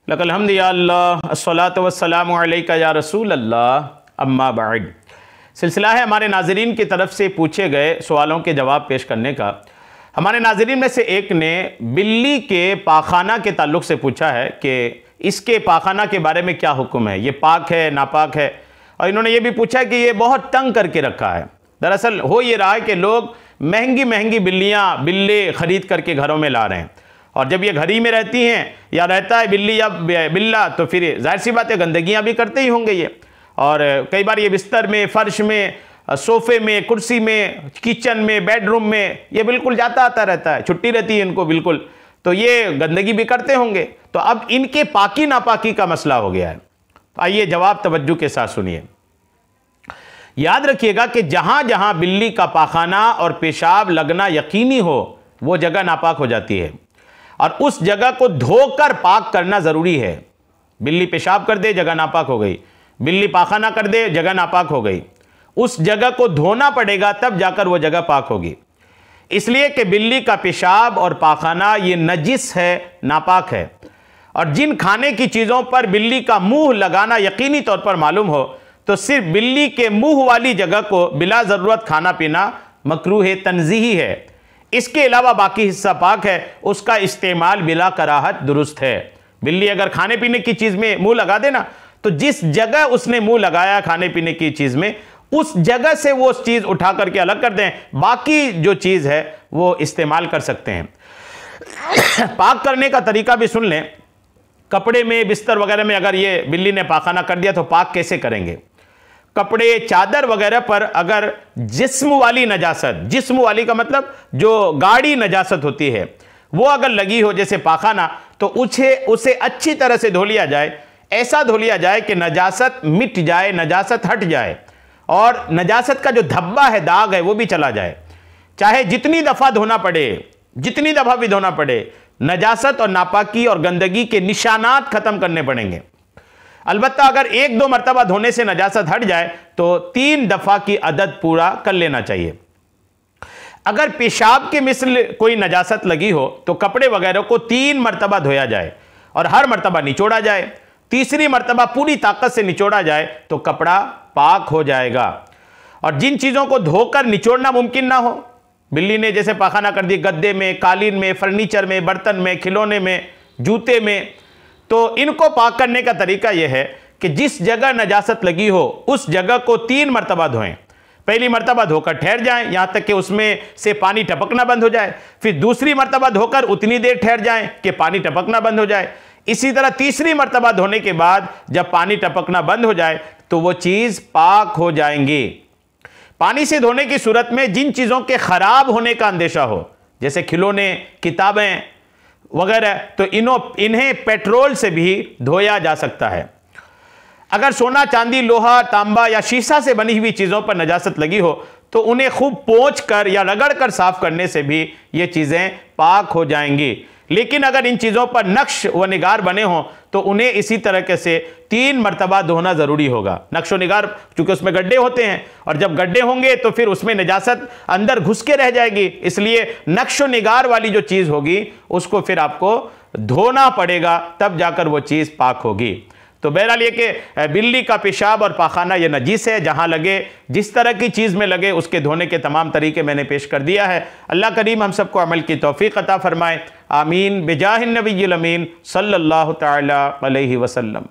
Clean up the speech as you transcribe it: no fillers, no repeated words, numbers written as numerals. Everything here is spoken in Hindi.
लकल हम्द या अल्लाह, अस्सलातु वस्सलामु अलैका या रसूल अल्लाह, अम्मा बाद। सिलसिला है हमारे नाज़रीन की तरफ से पूछे गए सवालों के जवाब पेश करने का। हमारे नाज़रीन में से एक ने बिल्ली के पाखाना के ताल्लुक़ से पूछा है कि इसके पाखाना के बारे में क्या हुक्म है, ये पाक है नापाक है। और इन्होंने ये भी पूछा कि ये बहुत तंग करके रखा है। दरअसल हो ये रहा है कि लोग महंगी महंगी बिल्ले ख़रीद करके घरों में ला रहे हैं, और जब ये घर ही में रहती हैं या रहता है बिल्ली या बिल्ला, तो फिर जाहिर सी बात है गंदगियाँ भी करते ही होंगे ये। और कई बार ये बिस्तर में, फ़र्श में, सोफ़े में, कुर्सी में, किचन में, बेडरूम में ये बिल्कुल जाता आता रहता है, छुट्टी रहती है इनको बिल्कुल, तो ये गंदगी भी करते होंगे। तो अब इनके पाकी नापाकी का मसला हो गया है। तो आइए जवाब तवज्जो के साथ सुनिए। याद रखिएगा कि जहाँ जहाँ बिल्ली का पाखाना और पेशाब लगना यकीनी हो वो जगह नापाक हो जाती है, और उस जगह को धोकर पाक करना ज़रूरी है। बिल्ली पेशाब कर दे, जगह नापाक हो गई। बिल्ली पाखाना कर दे, जगह नापाक हो गई। उस जगह को धोना पड़ेगा, तब जाकर वो जगह पाक होगी। इसलिए कि बिल्ली का पेशाब और पाखाना ये नजिस है, नापाक है। और जिन खाने की चीज़ों पर बिल्ली का मुंह लगाना यकीनी तौर पर मालूम हो, तो सिर्फ बिल्ली के मुंह वाली जगह को बिला ज़रूरत खाना पीना मकरूह तंज़ीही है। इसके अलावा बाकी हिस्सा पाक है, उसका इस्तेमाल बिला कराहत दुरुस्त है। बिल्ली अगर खाने पीने की चीज़ में मुंह लगा देना, तो जिस जगह उसने मुंह लगाया खाने पीने की चीज़ में, उस जगह से वो उस चीज़ उठा करके अलग कर दें, बाकी जो चीज़ है वो इस्तेमाल कर सकते हैं। पाक करने का तरीका भी सुन लें। कपड़े में, बिस्तर वगैरह में अगर ये बिल्ली ने पाखाना कर दिया तो पाक कैसे करेंगे? कपड़े, चादर वगैरह पर अगर जिस्म वाली नजासत, जिस्म वाली का मतलब जो गाढ़ी नजासत होती है, वो अगर लगी हो जैसे पाखाना, तो उसे अच्छी तरह से धो लिया जाए। ऐसा धो लिया जाए कि नजासत मिट जाए, नजासत हट जाए, और नजासत का जो धब्बा है, दाग है, वो भी चला जाए। चाहे जितनी दफ़ा धोना पड़े, जितनी दफ़ा भी धोना पड़े, नजासत और नापाकी और गंदगी के निशानात ख़त्म करने पड़ेंगे। अलबत्ता अगर एक दो मरतबा धोने से नजासत हट जाए तो 3 दफ़ा की अदद पूरा कर लेना चाहिए। अगर पेशाब के मिसल कोई नजासत लगी हो तो कपड़े वगैरह को 3 मरतबा धोया जाए और हर मरतबा निचोड़ा जाए। तीसरी मरतबा पूरी ताकत से निचोड़ा जाए तो कपड़ा पाक हो जाएगा। और जिन चीज़ों को धोकर निचोड़ना मुमकिन ना हो, बिल्ली ने जैसे पाखाना कर दी गद्दे में, कालीन में, फर्नीचर में, बर्तन में, खिलौने में, जूते में, तो इनको पाक करने का तरीका यह है कि जिस जगह नजासत लगी हो उस जगह को 3 मरतबा धोएं। पहली मरतबा धोकर ठहर जाएं यहाँ तक कि उसमें से पानी टपकना बंद हो जाए। फिर दूसरी मरतबा धोकर उतनी देर ठहर जाएं कि पानी टपकना बंद हो जाए। इसी तरह तीसरी मरतबा धोने के बाद जब पानी टपकना बंद हो जाए तो वो चीज़ पाक हो जाएंगी। पानी से धोने की सूरत में जिन चीज़ों के ख़राब होने का अंदेशा हो, जैसे खिलौने, किताबें वगैरह, तो इन्हें पेट्रोल से भी धोया जा सकता है। अगर सोना, चांदी, लोहा, तांबा या शीशा से बनी हुई चीज़ों पर नजासत लगी हो तो उन्हें खूब पोंछ कर या रगड़ कर साफ करने से भी ये चीज़ें पाक हो जाएंगी। लेकिन अगर इन चीज़ों पर नक्श व निगार बने हों तो उन्हें इसी तरीके से 3 मरतबा धोना ज़रूरी होगा। नक्श व निगार चूँकि उसमें गड्ढे होते हैं, और जब गड्ढे होंगे तो फिर उसमें नजासत अंदर घुस के रह जाएगी, इसलिए नक्श व निगार वाली जो चीज़ होगी उसको फिर आपको धोना पड़ेगा, तब जाकर वो चीज़ पाक होगी। तो बहरहाल ये कि बिल्ली का पेशाब और पाखाना ये नजीस है, जहाँ लगे, जिस तरह की चीज़ में लगे, उसके धोने के तमाम तरीके मैंने पेश कर दिया है। अल्लाह करीम हम सबको अमल की तौफीक अता फरमाए। आमीन बिजाहिन नबिय्यिल अमीन सल्लल्लाहु तआला अलैहि वसल्लम।